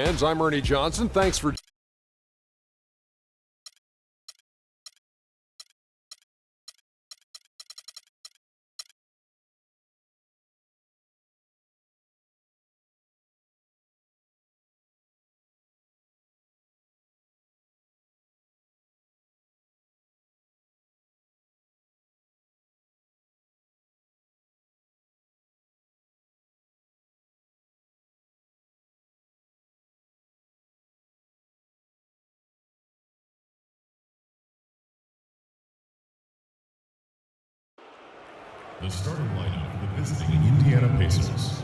I'm Ernie Johnson. Thanks for the starting lineup for the visiting Indiana Pacers.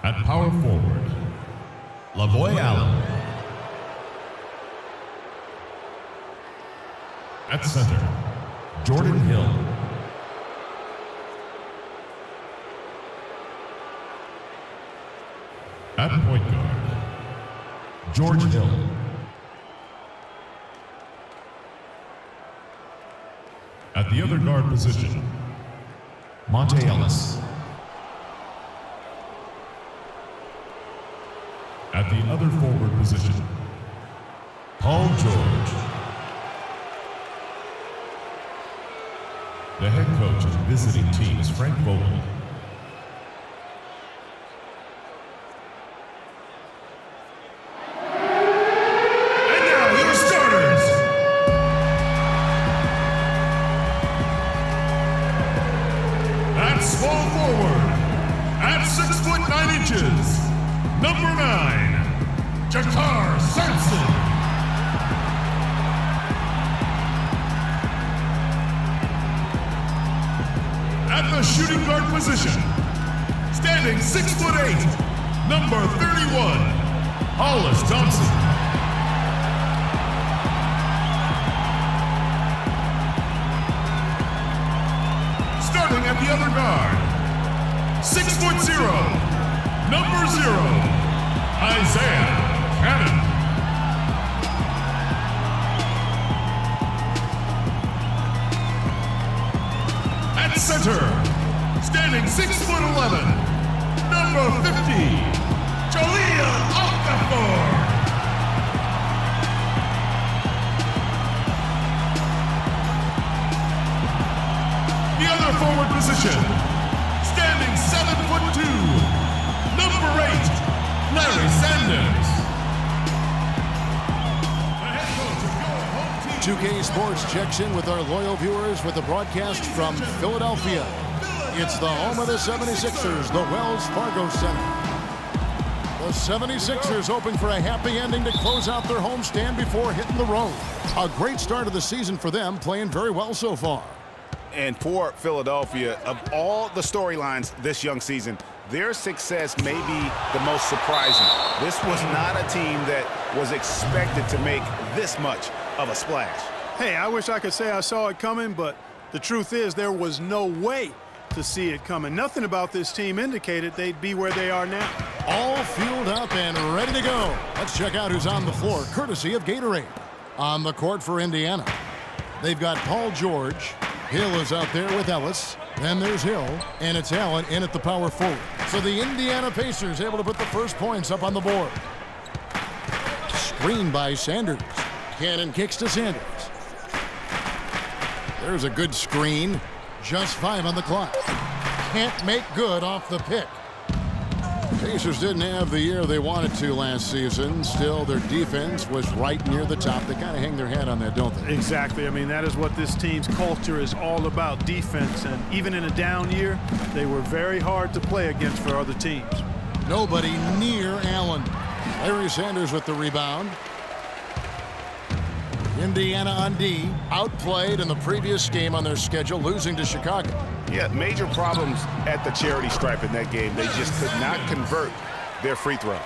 At power forward, Lavoy Allen. At center, Jordan Hill. At point guard, George Hill. At the other guard position, Monte Ellis. At the other forward position, Paul George. The head coach of the visiting team is Frank Vogel. Small forward, at 6'9", number 9, Jakar Sampson. At the shooting guard position, standing 6'8", number 31, Hollis Thompson. Starting at the other guard, 6'0", number 0, Isaiah Cannon. At center, standing 6'11", number 50, Jaleel Okafor. Forward position, standing 7'2", number 8, Larry Sanders. The head coach of your home team. 2K Sports checks in with our loyal viewers with a broadcast from Philadelphia. It's the home of the 76ers, the Wells Fargo Center. The 76ers hoping for a happy ending to close out their homestand before hitting the road. A great start of the season for them, playing very well so far. And for Philadelphia, of all the storylines this young season, their success may be the most surprising. This was not a team that was expected to make this much of a splash. Hey, I wish I could say I saw it coming, but the truth is there was no way to see it coming. Nothing about this team indicated they'd be where they are now. All fueled up and ready to go. Let's check out who's on the floor, courtesy of Gatorade. On the court for Indiana, they've got Paul George. Hill is out there with Ellis. Then there's Hill, and it's Allen in at the power forward. So the Indiana Pacers able to put the first points up on the board. Screen by Sanders. Cannon kicks to Sanders. There's a good screen. Just 5 on the clock. Can't make good off the pick. Pacers didn't have the year they wanted to last season. Still, their defense was right near the top. They kind of hang their hat on that, don't they? Exactly. I mean, that is what this team's culture is all about, defense. And even in a down year, they were very hard to play against for other teams. Nobody near Allen. Larry Sanders with the rebound. Indiana on D, outplayed in the previous game on their schedule, losing to Chicago. Yeah, major problems at the charity stripe in that game. They just could not convert their free throws.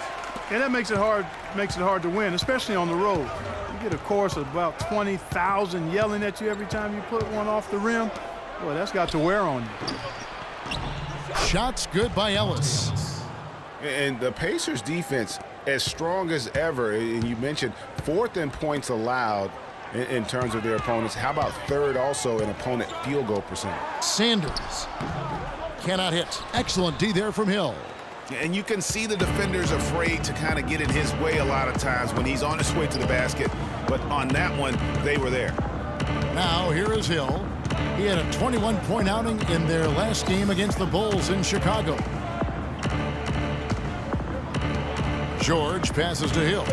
And that makes it hard to win, especially on the road. You get a chorus of about 20,000 yelling at you every time you put one off the rim. Boy, that's got to wear on you. Shots good by Ellis. And the Pacers defense as strong as ever. And you mentioned 4th in points allowed in terms of their opponents. How about 3rd also in opponent field goal percentage? Sanders cannot hit. Excellent D there from Hill. And you can see the defenders afraid to kind of get in his way a lot of times when he's on his way to the basket. But on that one, they were there. Now here is Hill. He had a 21-point outing in their last game against the Bulls in Chicago. George passes to Hill.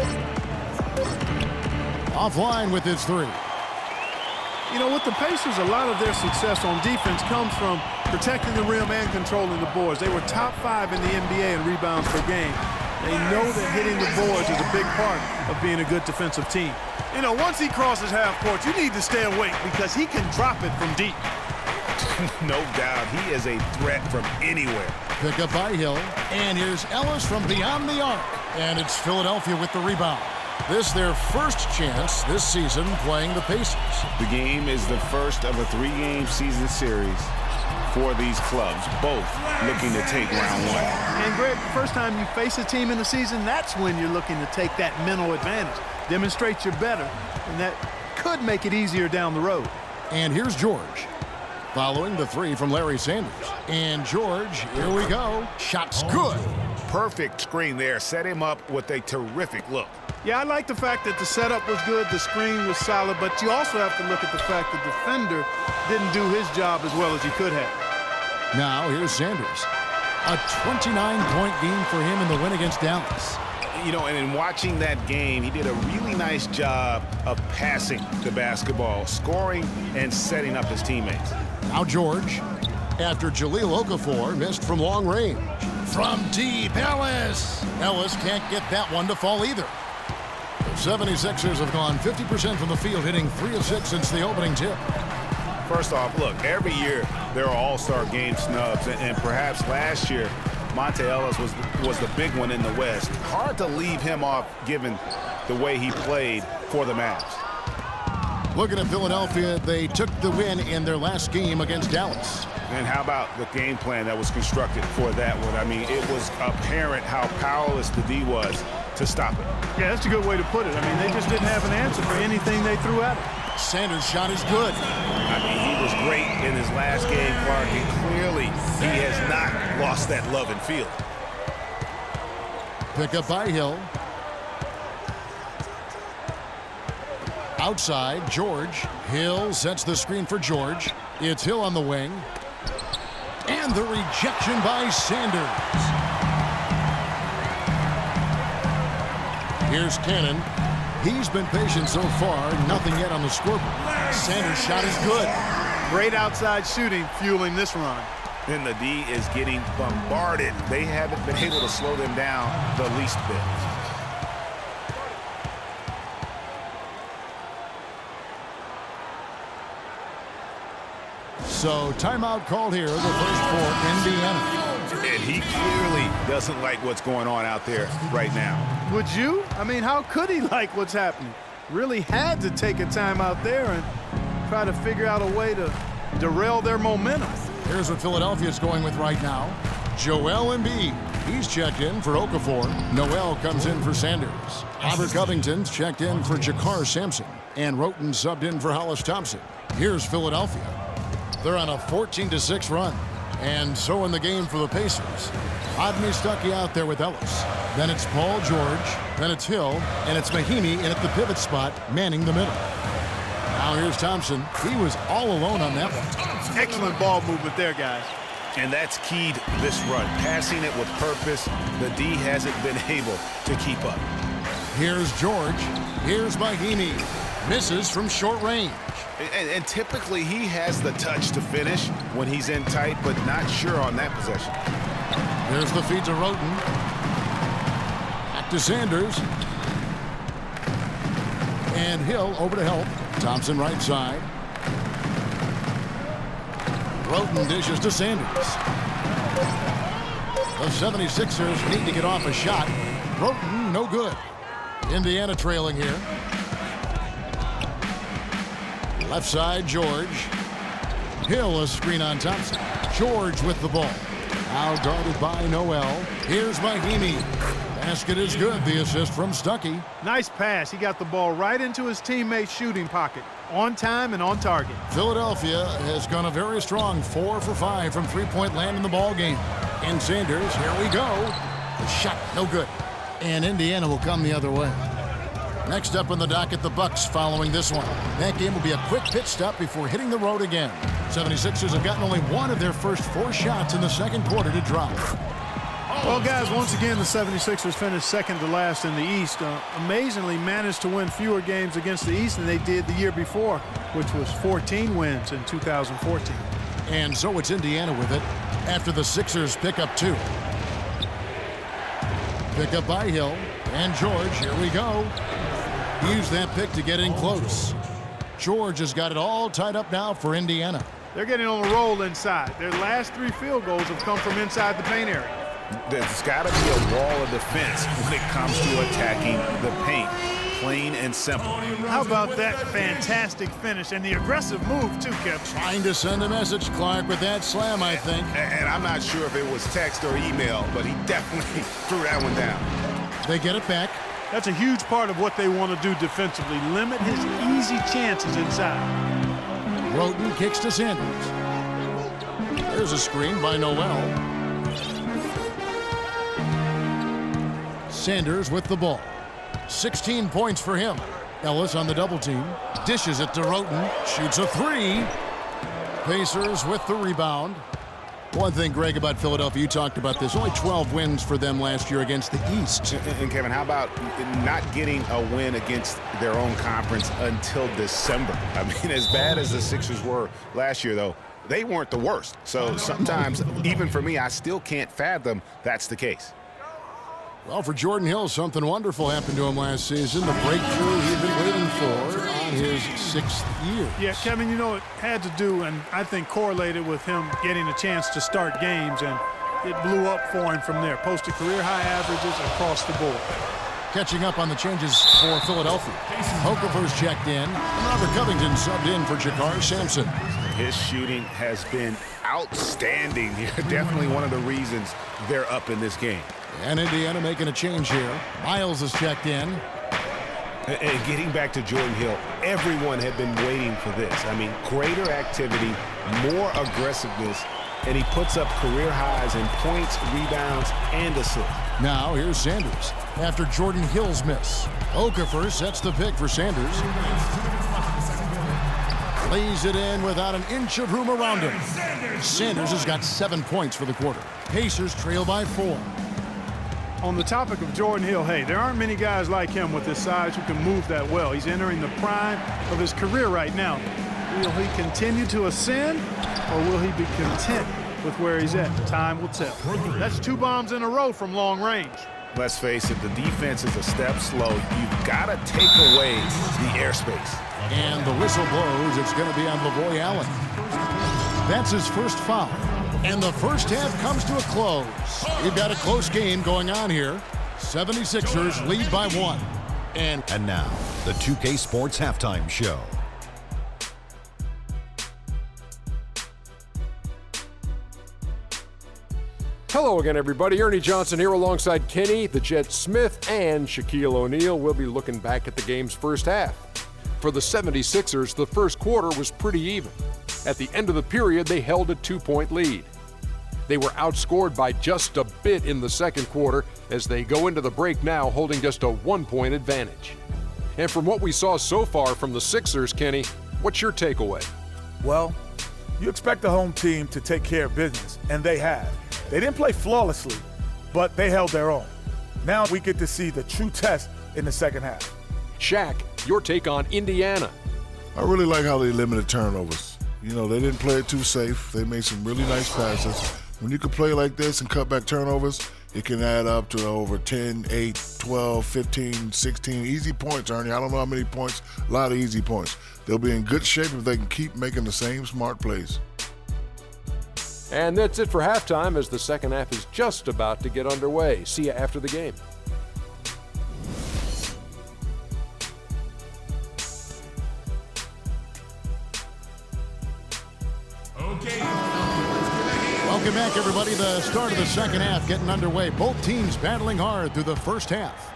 Offline with his three. You know, with the Pacers, a lot of their success on defense comes from protecting the rim and controlling the boards. They were top 5 in the NBA in rebounds per game. They know that hitting the boards is a big part of being a good defensive team. You know, once he crosses half court, you need to stay awake because he can drop it from deep. No doubt. He is a threat from anywhere. Pick up by Hill. And here's Ellis from beyond the arc. And it's Philadelphia with the rebound. This their first chance this season playing the Pacers. The game is the first of a 3-game season series for these clubs, both looking to take round 1. And Greg, first time you face a team in the season, that's when you're looking to take that mental advantage. Demonstrate you're better, and that could make it easier down the road. And here's George. Following the three from Larry Sanders. And George, here we go. Shot's good. Perfect screen there. Set him up with a terrific look. Yeah, I like the fact that the setup was good, the screen was solid, but you also have to look at the fact the defender didn't do his job as well as he could have. Now here's Sanders. A 29-point game for him in the win against Dallas. You know, and in watching that game, he did a really nice job of passing the basketball, scoring, and setting up his teammates. Now George, after Jahlil Okafor missed from long range. From deep, Ellis. Ellis can't get that one to fall either. The 76ers have gone 50% from the field, hitting 3 of 6 since the opening tip. First off, look, every year there are all-star game snubs, and perhaps last year Monte Ellis was the big one in the West. Hard to leave him off given the way he played for the Mavs. Looking at Philadelphia, they took the win in their last game against Dallas. And how about the game plan that was constructed for that one? I mean, it was apparent how powerless the D was to stop it. Yeah, that's a good way to put it. I mean, they just didn't have an answer for anything they threw at him. Sanders' shot is good. I mean, he was great in his last game, Clark, and clearly he has not lost that love and feel. Pick up by Hill. Outside, George. Hill sets the screen for George. It's Hill on the wing. And the rejection by Sanders. Here's Cannon. He's been patient so far. Nothing yet on the scoreboard. Sanders' shot is good. Great outside shooting fueling this run. And the D is getting bombarded. They haven't been able to slow them down the least bit. So timeout called here, the first for Indiana. And he clearly doesn't like what's going on out there right now. Would you? I mean, how could he like what's happening? Really had to take a timeout there and try to figure out a way to derail their momentum. Here's what Philadelphia's going with right now. Joel Embiid. He's checked in for Okafor. Noel comes in for Sanders. Robert Covington's checked in for Jakar Sampson. And Roten subbed in for Hollis Thompson. Here's Philadelphia. They're on a 14-6 run. And so in the game for the Pacers. Admi Stuckey out there with Ellis. Then it's Paul George. Then it's Hill. And it's Mahimi in at the pivot spot, manning the middle. Now here's Thompson. He was all alone on that one. Excellent ball movement there, guys. And that's keyed this run. Passing it with purpose. The D hasn't been able to keep up. Here's George. Here's Mahimi. Misses from short range. And typically he has the touch to finish when he's in tight, but not sure on that possession. There's the feed to Roten. Back to Sanders. And Hill over to help. Thompson right side. Roten dishes to Sanders. The 76ers need to get off a shot. Roten, no good. Indiana trailing here. Left side, George. Hill a screen on Thompson. George with the ball. Now guarded by Noel. Here's Mahimi. Basket is good. The assist from Stuckey. Nice pass. He got the ball right into his teammate's shooting pocket. On time and on target. Philadelphia has gone a very strong 4 for 5 from three-point land in the ball game. And Sanders, here we go. The shot, no good. And Indiana will come the other way. Next up on the docket, the Bucks following this one. That game will be a quick pit stop before hitting the road again. 76ers have gotten only one of their first 4 shots in the second quarter to drop. Well, guys, once again, the 76ers finished second to last in the East. Amazingly managed to win fewer games against the East than they did the year before, which was 14 wins in 2014. And so it's Indiana with it after the Sixers pick up 2. Pick up by Hill. And George, here we go. Use that pick to get in close. George has got it all tied up now for Indiana. They're getting on a roll inside. Their last 3 field goals have come from inside the paint area. There's got to be a wall of defense when it comes to attacking the paint. Plain and simple. How about that fantastic finish and the aggressive move, too, Kev? Trying to send a message, Clark, with that slam, I think. And I'm not sure if it was text or email, but he definitely threw that one down. They get it back. That's a huge part of what they want to do defensively. Limit his easy chances inside. Roten kicks to Sanders. There's a screen by Noel. Sanders with the ball. 16 points for him. Ellis on the double team. Dishes it to Roten. Shoots a 3. Pacers with the rebound. One thing, Greg, about Philadelphia, you talked about this. Only 12 wins for them last year against the East. And Kevin, how about not getting a win against their own conference until December? I mean, as bad as the Sixers were last year, though, they weren't the worst. So sometimes, even for me, I still can't fathom that's the case. Well, for Jordan Hill, something wonderful happened to him last season. The breakthrough he'd been waiting for on his 6th year. Yeah, Kevin, you know, it had to do, and I think correlated with him getting a chance to start games, and it blew up for him from there. Posted career-high averages across the board. Catching up on the changes for Philadelphia. Okafor's checked in, and Robert Covington subbed in for Jakar Sampson. His shooting has been outstanding here. Definitely one of the reasons they're up in this game. And Indiana making a change here. Miles is checked in. And getting back to Jordan Hill, everyone had been waiting for this. I mean, greater activity, more aggressiveness, and he puts up career highs in points, rebounds, and assists. Now here's Sanders after Jordan Hill's miss. Okafor sets the pick for Sanders. Lays it in without an inch of room around him. Sanders has got 7 points for the quarter. Pacers trail by 4. On the topic of Jordan Hill, hey, there aren't many guys like him with his size who can move that well. He's entering the prime of his career right now. Will he continue to ascend, or will he be content with where he's at? Time will tell. That's 2 bombs in a row from long range. Let's face it, the defense is a step slow. You've got to take away the airspace. And the whistle blows. It's going to be on Lavoy Allen. That's his first foul. And the first half comes to a close. We've got a close game going on here. 76ers lead by 1. And now, the 2K Sports Halftime Show. Hello again, everybody. Ernie Johnson here alongside Kenny, the Jet Smith, and Shaquille O'Neal. We'll be looking back at the game's first half. For the 76ers, the first quarter was pretty even. At the end of the period, they held a 2-point lead. They were outscored by just a bit in the second quarter as they go into the break now holding just a 1-point advantage. And from what we saw so far from the Sixers, Kenny, what's your takeaway? Well, you expect the home team to take care of business, and they have. They didn't play flawlessly, but they held their own. Now we get to see the true test in the second half. Shaq, your take on Indiana. I really like how they limited turnovers. You know, they didn't play it too safe. They made some really nice passes. When you can play like this and cut back turnovers, it can add up to over 10, 8, 12, 15, 16 easy points, Ernie. I don't know how many points, a lot of easy points. They'll be in good shape if they can keep making the same smart plays. And that's it for halftime as the second half is just about to get underway. See you after the game. Welcome back, everybody. The start of the second half getting underway. Both teams battling hard through the first half.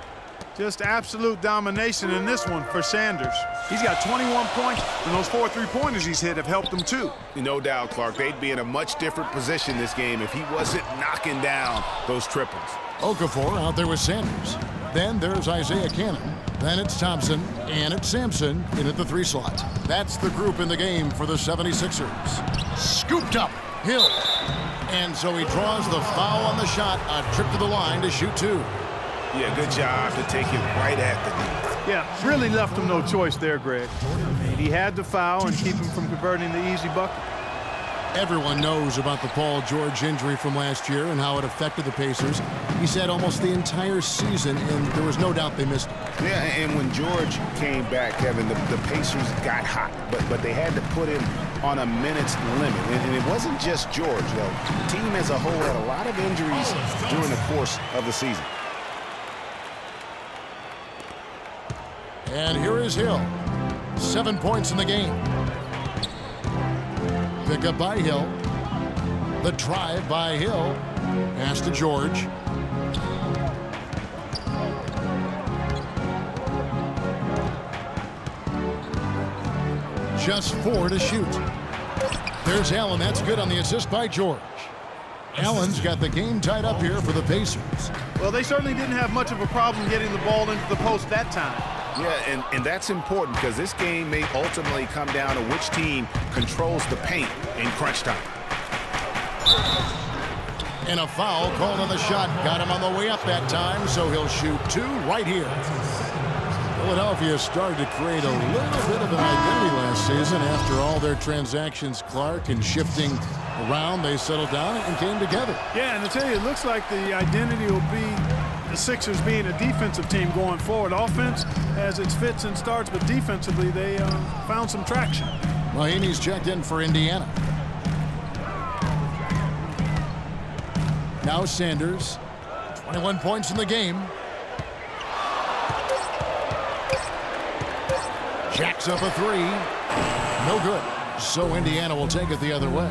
Just absolute domination in this one for Sanders. He's got 21 points, and those 4 3-pointers he's hit have helped him too. No doubt, Clark. They'd be in a much different position this game if he wasn't knocking down those triples. Okafor out there with Sanders. Then there's Isaiah Cannon. Then it's Thompson, and it's Sampson in at the 3 slot. That's the group in the game for the 76ers. Scooped up, Hill. And so he draws the foul on the shot, a trip to the line to shoot 2. Yeah, good job to take it right at the knee. Yeah, really left him no choice there, Greg. He had to foul and keep him from converting the easy bucket. Everyone knows about the Paul George injury from last year and how it affected the Pacers. He said almost the entire season, and there was no doubt they missed him. Yeah, and when George came back, Kevin, the Pacers got hot, but they had to put him on a minutes limit. And it wasn't just George, though. The team as a whole had a lot of injuries during the course of the season. And here is Hill. 7 points in the game. Pick up by Hill. The drive by Hill. Pass to George. Just 4 to shoot. There's Allen. That's good on the assist by George. Allen's got the game tied up here for the Pacers. Well, they certainly didn't have much of a problem getting the ball into the post that time. Yeah, and that's important because this game may ultimately come down to which team controls the paint in crunch time. And a foul called on the shot. Got him on the way up that time, so he'll shoot 2 right here. Philadelphia started to create a little bit of an identity last season after all their transactions, Clark, and shifting around. They settled down and came together. Yeah, and to tell you, it looks like the identity will be the Sixers being a defensive team going forward. Offense has its fits and starts, but defensively they found some traction. Mahinmi's checked in for Indiana. Now Sanders, 21 points in the game. Jacks up a 3. No good. So Indiana will take it the other way.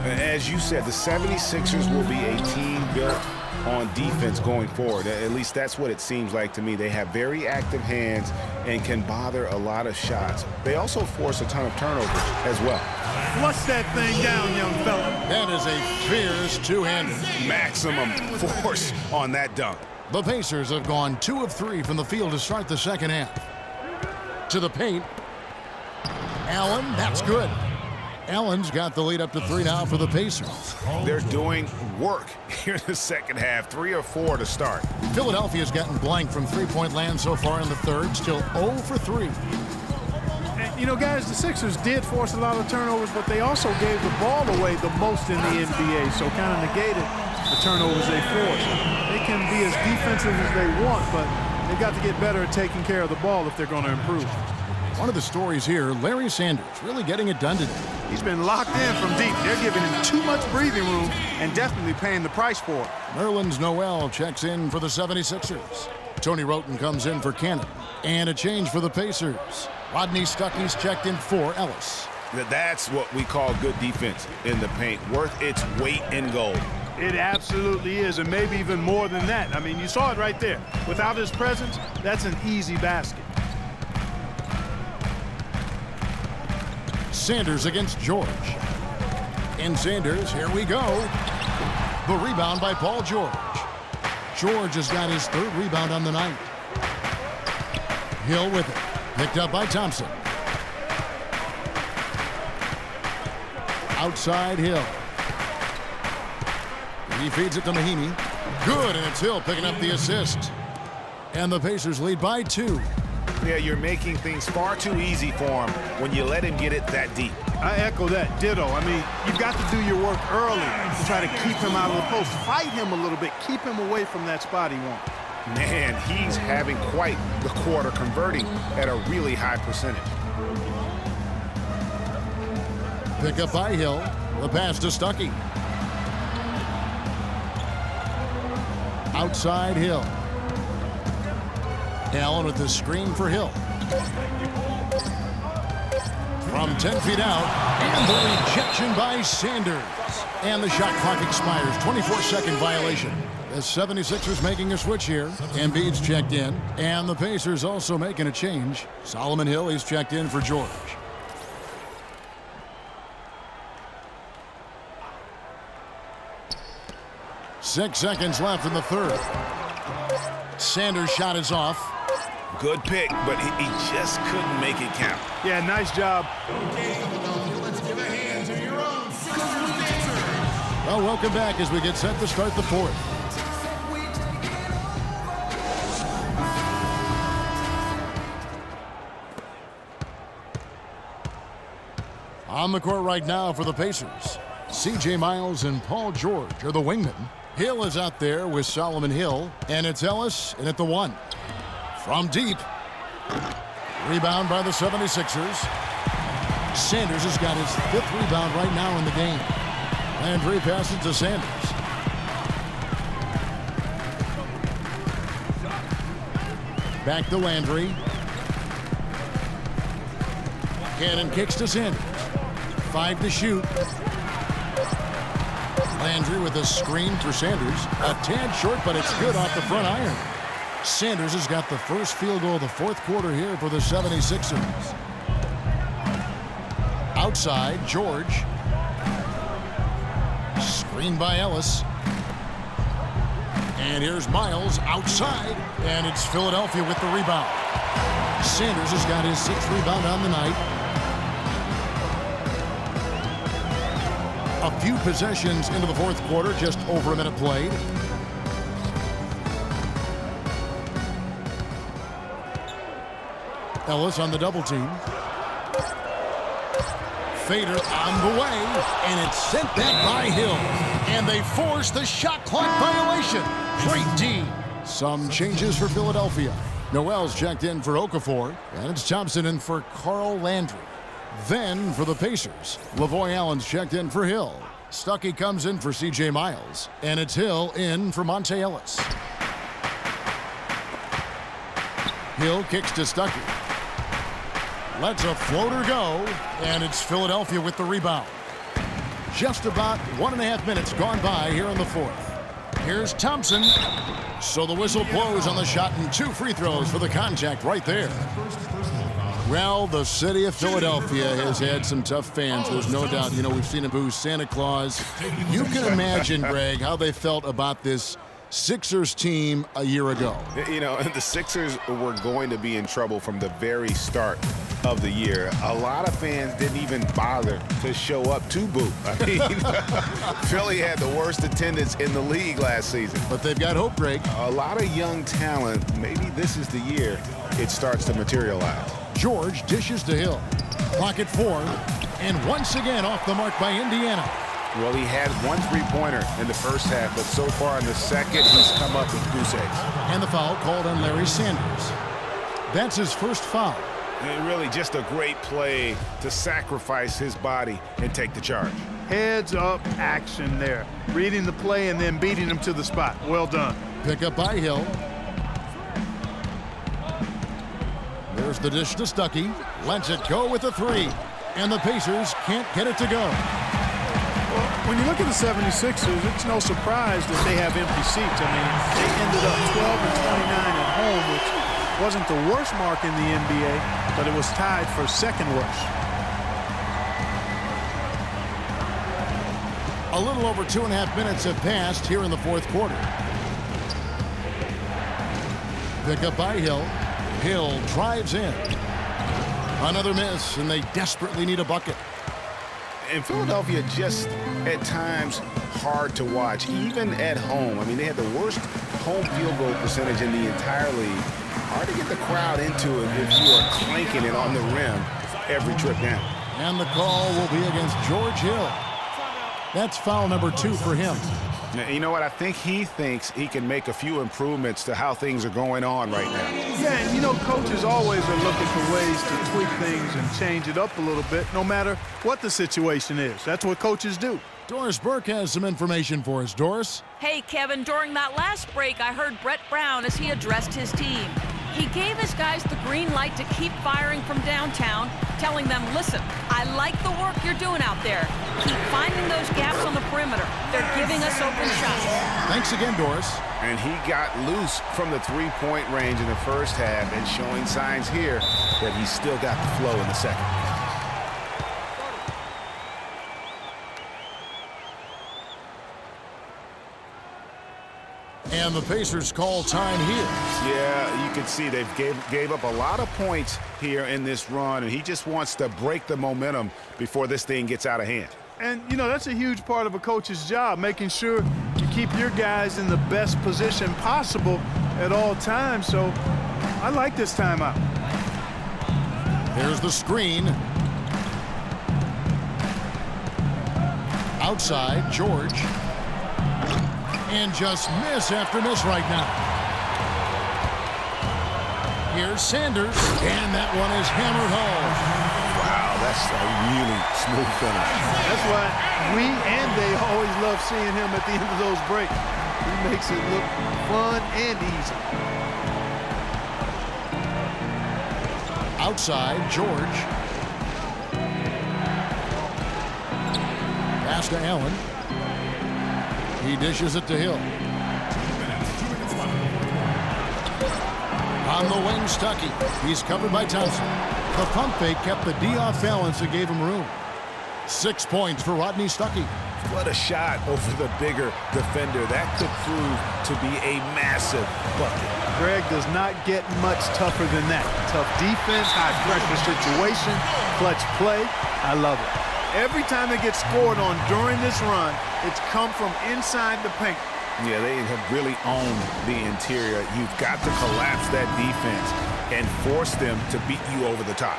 As you said, the 76ers will be a team built on defense going forward. At least that's what it seems like to me. They have very active hands and can bother a lot of shots. They also force a ton of turnovers as well. Flush that thing down, young fella. That is a fierce two-hander. Maximum force on that dunk. The Pacers have gone 2 of 3 from the field to start the second half. To the paint. Allen, that's good. Allen's got the lead up to 3 now for the Pacers. They're doing work here in the second half. 3 or 4 to start. Philadelphia's gotten blank from three-point land so far in the third. Still 0 for 3. And, you know, guys, the Sixers did force a lot of turnovers, but they also gave the ball away the most in the NBA, so kind of negated the turnovers they forced. They can be as defensive as they want, but they've got to get better at taking care of the ball if they're going to improve. One of the stories here, Larry Sanders really getting it done today. He's been locked in from deep. They're giving him too much breathing room and definitely paying the price for it. Nerlens Noel checks in for the 76ers. Tony Roten comes in for Cannon. And a change for the Pacers. Rodney Stuckey's checked in for Ellis. That's what we call good defense in the paint. Worth its weight in gold. It absolutely is, and maybe even more than that. I mean, you saw it right there. Without his presence, that's an easy basket. Sanders against George. And Sanders, here we go. The rebound by Paul George. George has got his 3rd rebound on the night. Hill with it. Picked up by Thompson. Outside Hill. He feeds it to Mahinmi. Good, and it's Hill picking up the assist. And the Pacers lead by 2. Yeah, you're making things far too easy for him when you let him get it that deep. I echo that, ditto. I mean, you've got to do your work early to try to keep him out of the post. Fight him a little bit. Keep him away from that spot he wants. Man, he's having quite the quarter, converting at a really high percentage. Pick up by Hill. The pass to Stuckey. Outside Hill. Allen with the screen for Hill. From 10 feet out, and the rejection by Sanders. And the shot clock expires. 24-second violation. The 76ers making a switch here. Embiid's checked in. And the Pacers also making a change. Solomon Hill, he's checked in for George. Six seconds left in the third. Sanders' shot is off. Good pick, but he just couldn't make it count. Yeah, nice job. Let's give a hand to your own Sixers dancers. Well, welcome back as we get set to start the fourth. On the court right now for the Pacers, C.J. Miles and Paul George are the wingmen. Hill is out there with Solomon Hill, and it's Ellis in at the one. From deep. Rebound by the 76ers. Sanders has got his 5th rebound right now in the game. Landry passes to Sanders. Back to Landry. Cannon kicks to Sanders. 5 to shoot. Landry with a screen for Sanders. A tad short, but it's good off the front iron. Sanders has got the first field goal of the fourth quarter here for the 76ers. Outside, George. Screen by Ellis. And here's Miles outside. And it's Philadelphia with the rebound. Sanders has got his 6th rebound on the night. A few possessions into the fourth quarter, just over a minute played. Ellis on the double team. Fader on the way, and it's sent back by Hill. And they force the shot clock violation. Great D. Some changes for Philadelphia. Noel's checked in for Okafor, and it's Thompson in for Carl Landry. Then for the Pacers, Lavoy Allen's checked in for Hill. Stuckey comes in for C.J. Miles, and it's Hill in for Monte Ellis. Hill kicks to Stuckey. Lets a floater go, and it's Philadelphia with the rebound. Just about 1.5 minutes gone by here in the fourth. Here's Thompson. So the whistle blows on the shot, and 2 free throws for the contact right there. Well, the city of Philadelphia has had some tough fans. There's no doubt. You know, we've seen them boo Santa Claus. You can imagine, Greg, how they felt about this Sixers team a year ago. You know, the Sixers were going to be in trouble from the very start of the year. A lot of fans didn't even bother to show up to boo. I mean, Philly had the worst attendance in the league last season. But they've got hope, Greg. A lot of young talent. Maybe this is the year it starts to materialize. George dishes to Hill. Clock at 4. And once again off the mark by Indiana. Well, he had 1 3-pointer in the first half, but so far in the second, he's come up with goose eggs. And the foul called on Larry Sanders. That's his first foul. And really just a great play to sacrifice his body and take the charge. Heads up action there. Reading the play and then beating him to the spot. Well done. Pick up by Hill. There's the dish to Stuckey. Lets it go with a 3. And the Pacers can't get it to go. Well, when you look at the 76ers, it's no surprise that they have empty seats. I mean, they ended up 12 and 29 at home, which wasn't the worst mark in the NBA, but it was tied for second worst. A little over 2.5 minutes have passed here in the fourth quarter. Pick up by Hill. Hill drives in. Another miss, and they desperately need a bucket. And Philadelphia just, at times, hard to watch, even at home. I mean, they had the worst home field goal percentage in the entire league. Hard to get the crowd into it if you are clanking it on the rim every trip down. And the call will be against George Hill. That's foul number 2 for him. Now, you know what? I think he thinks he can make a few improvements to how things are going on right now. Yeah, and you know, coaches always are looking for ways to tweak things and change it up a little bit, no matter what the situation is. That's what coaches do. Doris Burke has some information for us. Doris? Hey, Kevin, during that last break, I heard Brett Brown as he addressed his team. He gave his guys the green light to keep firing from downtown, telling them, listen, I like the work you're doing out there. Keep finding those gaps on the perimeter. They're giving us open shots. Thanks again, Doris. And he got loose from the three-point range in the first half and showing signs here that he's still got the flow in the second. And the Pacers call time here. Yeah, you can see they've gave up a lot of points here in this run, and he just wants to break the momentum before this thing gets out of hand. And, you know, that's a huge part of a coach's job, making sure you keep your guys in the best position possible at all times. So I like this timeout. There's the screen. Outside, George. And just miss after miss right now. Here's Sanders, and that one is hammered home. Wow, that's a really smooth finish. That's why we and they always love seeing him at the end of those breaks. He makes it look fun and easy. Outside, George. Pass to Allen. He dishes it to Hill. On the wing, Stuckey. He's covered by Thompson. The pump fake kept the D off balance and gave him room. 6 points for Rodney Stuckey. What a shot over the bigger defender. That could prove to be a massive bucket. Greg does not get much tougher than that. Tough defense, high pressure situation, clutch play. I love it. Every time they get scored on during this run, it's come from inside the paint. Yeah, they have really owned the interior. You've got to collapse that defense and force them to beat you over the top.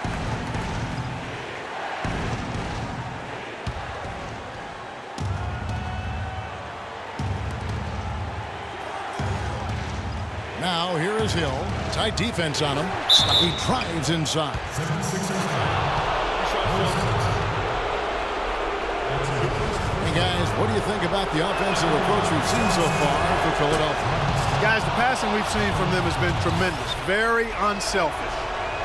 Now here is Hill. Tight defense on him. He drives inside. Hey guys, what do you think about the offensive approach we've seen so far for Philadelphia? Guys, the passing we've seen from them has been tremendous. Very unselfish.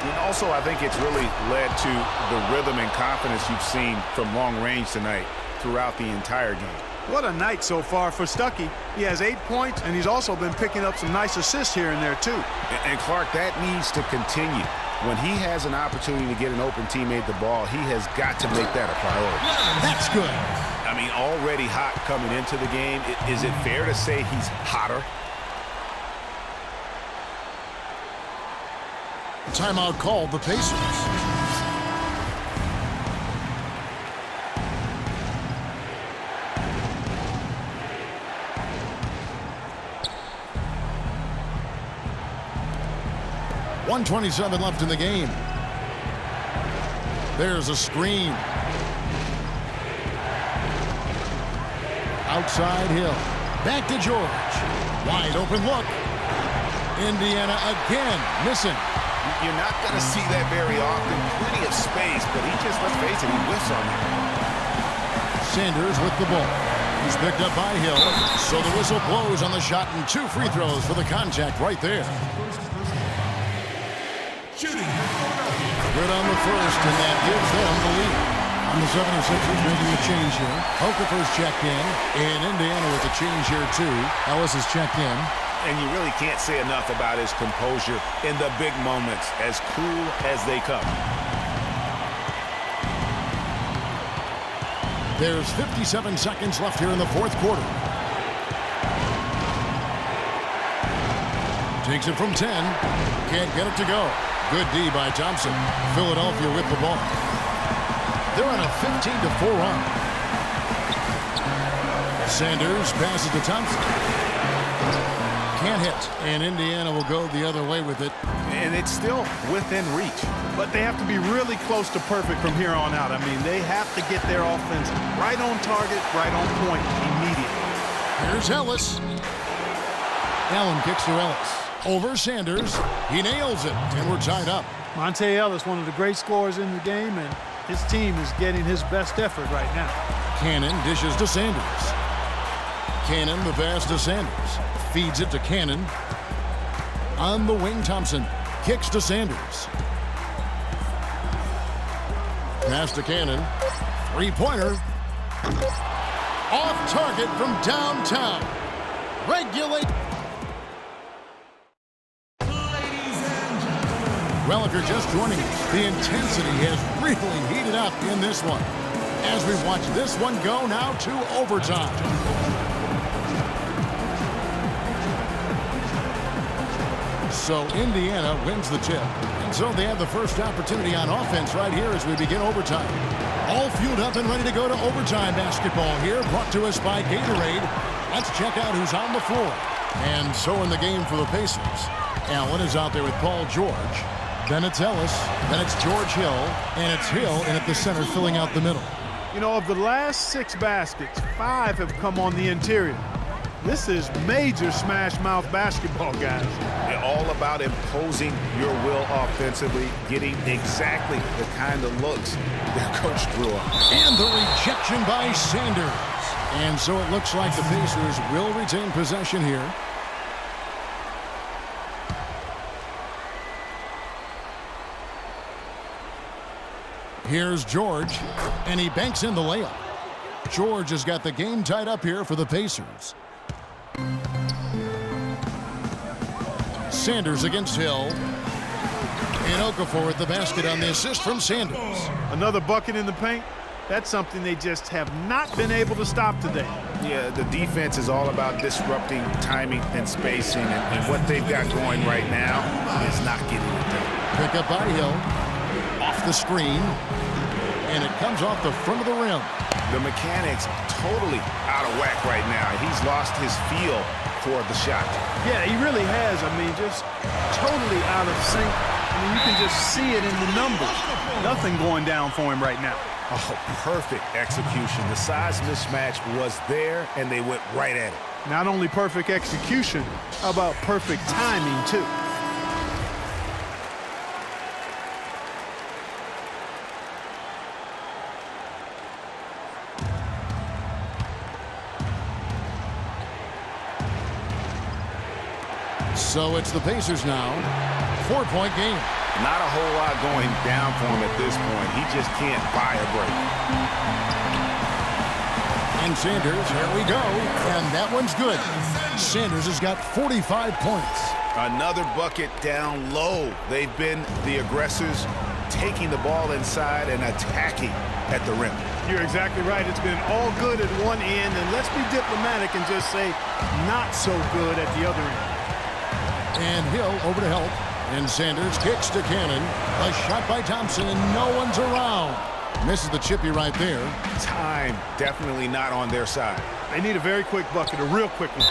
And also, I think it's really led to the rhythm and confidence you've seen from long range tonight throughout the entire game. What a night so far for Stuckey. He has 8 points, and he's also been picking up some nice assists here and there, too. And Clark, that needs to continue. When he has an opportunity to get an open teammate the ball, he has got to make that a priority. That's good. I mean, already hot coming into the game. Is it fair to say he's hotter? Timeout called the Pacers. .127 left in the game. There's a screen. Outside Hill. Back to George. Wide open look. Indiana again missing. You're not going to see that very often. Plenty of space, but he just, let's face it, he whiffs on it. Sanders with the ball. He's picked up by Hill. So the whistle blows on the shot and 2 free throws for the contact right there. Good on the first, and that gives them the lead. On the 76ers making a change here. Okafor's checked in. And Indiana with a change here, too. Ellis is checked in. And you really can't say enough about his composure in the big moments, as cool as they come. There's 57 seconds left here in the fourth quarter. Takes it from 10. Can't get it to go. Good D by Thompson. Philadelphia with the ball. They're on a 15-4 run. Sanders passes to Thompson. Can't hit, and Indiana will go the other way with it. And it's still within reach. But they have to be really close to perfect from here on out. I mean, they have to get their offense right on target, right on point immediately. Here's Ellis. Allen kicks to Ellis. Over Sanders. He nails it, and we're tied up. Monte Ellis, one of the great scorers in the game, and his team is getting his best effort right now. Cannon dishes to Sanders. Cannon the pass to Sanders. Feeds it to Cannon. On the wing, Thompson. Kicks to Sanders. Pass to Cannon. Three-pointer. Off target from downtown. Regulate. Well, if you're just joining us, the intensity has really heated up in this one. As we watch this one go now to overtime. So Indiana wins the tip. And so they have the first opportunity on offense right here as we begin overtime. All fueled up and ready to go to overtime basketball here, brought to us by Gatorade. Let's check out who's on the floor. And so in the game for the Pacers, Allen is out there with Paul George. Then it's Ellis. Then it's George Hill. And it's Hill in at the center filling out the middle. You know, of the last 6 baskets, 5 have come on the interior. This is major smash mouth basketball, guys. They're all about imposing your will offensively, getting exactly the kind of looks their coach drew up. And the rejection by Sanders. And so it looks like the Pacers will retain possession here. Here's George, and he banks in the layup. George has got the game tied up here for the Pacers. Sanders against Hill. And Okafor at the basket on the assist from Sanders. Another bucket in the paint. That's something they just have not been able to stop today. Yeah, the defense is all about disrupting timing and spacing, and what they've got going right now is not getting it done. Pick up by Hill. Off the screen. And it comes off the front of the rim. The mechanics totally out of whack right now. He's lost his feel for the shot. Yeah, he really has. I mean, just totally out of sync. I mean, you can just see it in the numbers. Nothing going down for him right now. Oh, perfect execution. The size mismatch was there, and they went right at it. Not only perfect execution, how about perfect timing, too? So it's the Pacers now. 4-point game. Not a whole lot going down for him at this point. He just can't buy a break. And Sanders, here we go. And that one's good. Sanders has got 45 points. Another bucket down low. They've been the aggressors, taking the ball inside and attacking at the rim. You're exactly right. It's been all good at one end, and let's be diplomatic and just say not so good at the other end. And Hill over to help. And Sanders kicks to Cannon. A shot by Thompson, and no one's around. Misses the chippy right there. Time definitely not on their side. They need a very quick bucket, a real quick one.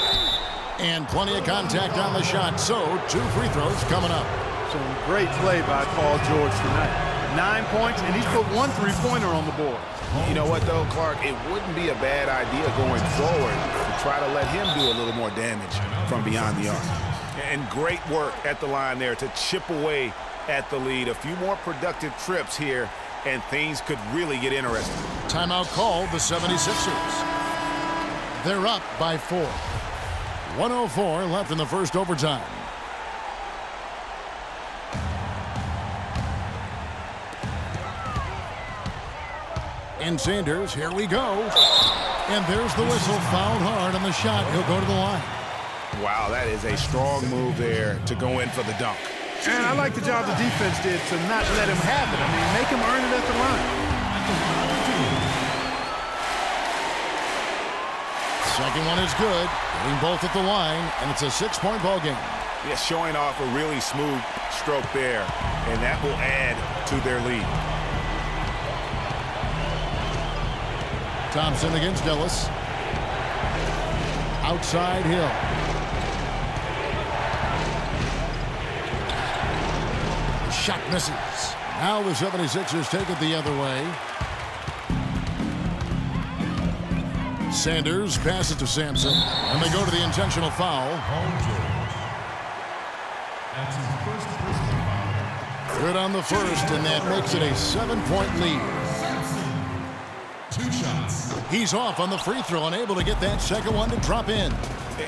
And plenty of contact on the shot. So 2 free throws coming up. Some great play by Paul George tonight. 9 points, and he's put 1 3-pointer on the board. You know what, though, Clark? It wouldn't be a bad idea going forward to try to let him do a little more damage from beyond the arc. And great work at the line there to chip away at the lead. A few more productive trips here, and things could really get interesting. Timeout called, the 76ers. They're up by 4. 104 left in the first overtime. And Sanders, here we go. And there's the whistle, fouled hard on the shot. He'll go to the line. Wow, that is a strong move there to go in for the dunk. And I like the job the defense did to not let him have it. I mean, make him earn it at the line. Second one is good. Getting both at the line, and it's a 6-point ball game. Yeah, showing off a really smooth stroke there, and that will add to their lead. Thompson against Ellis. Outside Hill. Shot misses. Now the 76ers take it the other way. Sanders passes to Sampson, and they go to the intentional foul. That's his first personal foul. Good on the first, and that makes it a 7-point lead. 2 shots. He's off on the free throw, unable to get that second one to drop in.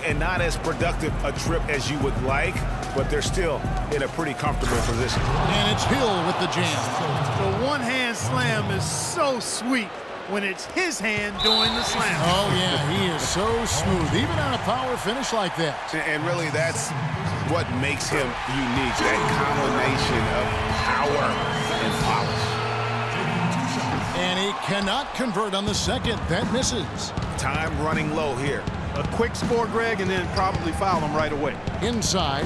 And not as productive a trip as you would like, but they're still in a pretty comfortable position. And it's Hill with the jam. The one-hand slam is so sweet when it's his hand doing the slam. Oh, yeah, he is so smooth, even on a power finish like that. And really, that's what makes him unique, that combination of power and polish. And he cannot convert on the second. That misses. Time running low here. A quick score, Greg, and then probably foul him right away. Inside.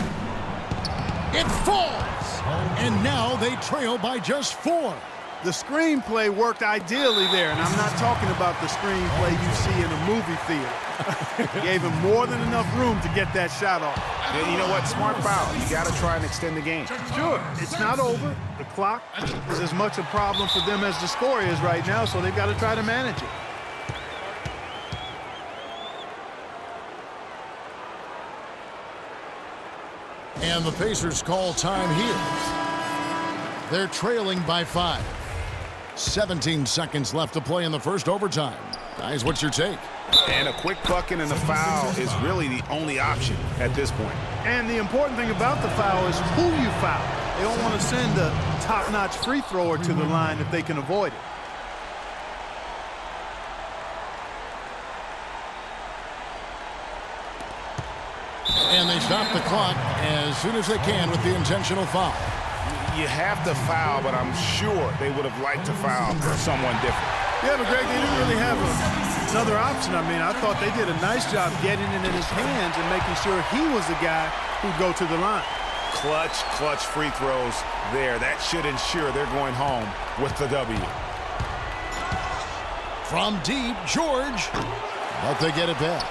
It falls. And now they trail by just 4. The screenplay worked ideally there, and I'm not talking about the screenplay you see in a movie theater. Gave him more than enough room to get that shot off. And you know what? Smart foul. You got to try and extend the game. Sure, it's not over. The clock is as much a problem for them as the score is right now, so they've got to try to manage it. And the Pacers call time here. They're trailing by 5. 17 seconds left to play in the first overtime. Guys, what's your take? And a quick bucket and a foul is really the only option at this point. And the important thing about the foul is who you foul. They don't want to send a top-notch free thrower to the line if they can avoid it. And they stop the clock as soon as they can with the intentional foul. You have to foul, but I'm sure they would have liked to foul someone different. Yeah, but Greg, they didn't really have another option. I mean, I thought they did a nice job getting it in his hands and making sure he was the guy who'd go to the line. Clutch free throws there. That should ensure they're going home with the W. From deep, George. But they get it back.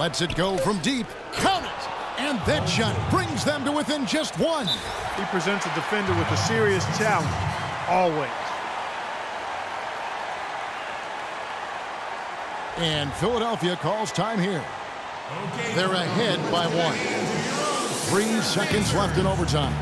Lets it go from deep. Count it! And that shot brings them to within just 1. He presents a defender with a serious challenge, always. And Philadelphia calls time here. They're ahead by 1. 3 seconds left in overtime.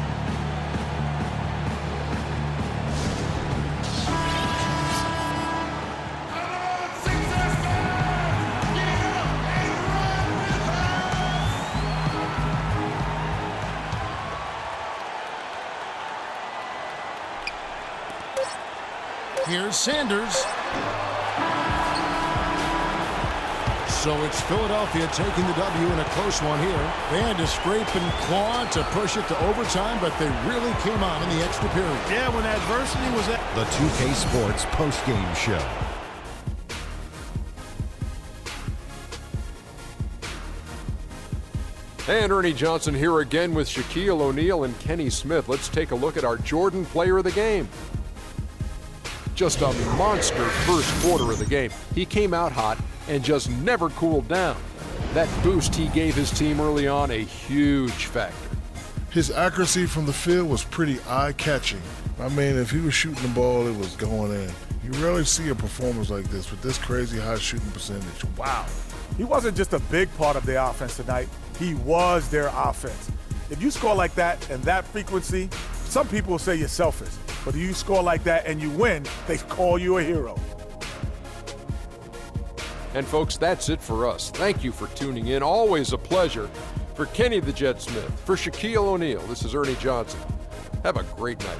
Here's Sanders. So it's Philadelphia taking the W in a close one here. They had to scrape and claw to push it to overtime, but they really came on in the extra period. Yeah, when adversity was at The 2K Sports postgame show. And Ernie Johnson here again with Shaquille O'Neal and Kenny Smith. Let's take a look at our Jordan player of the game. Just a monster first quarter of the game. He came out hot and just never cooled down. That boost he gave his team early on, a huge factor. His accuracy from the field was pretty eye-catching. I mean, if he was shooting the ball, it was going in. You rarely see a performance like this with this crazy high shooting percentage. Wow. He wasn't just a big part of their offense tonight. He was their offense. If you score like that and that frequency, some people will say you're selfish. But if you score like that and you win, they call you a hero. And folks, that's it for us. Thank you for tuning in. Always a pleasure. For Kenny the Jet Smith, for Shaquille O'Neal, this is Ernie Johnson. Have a great night.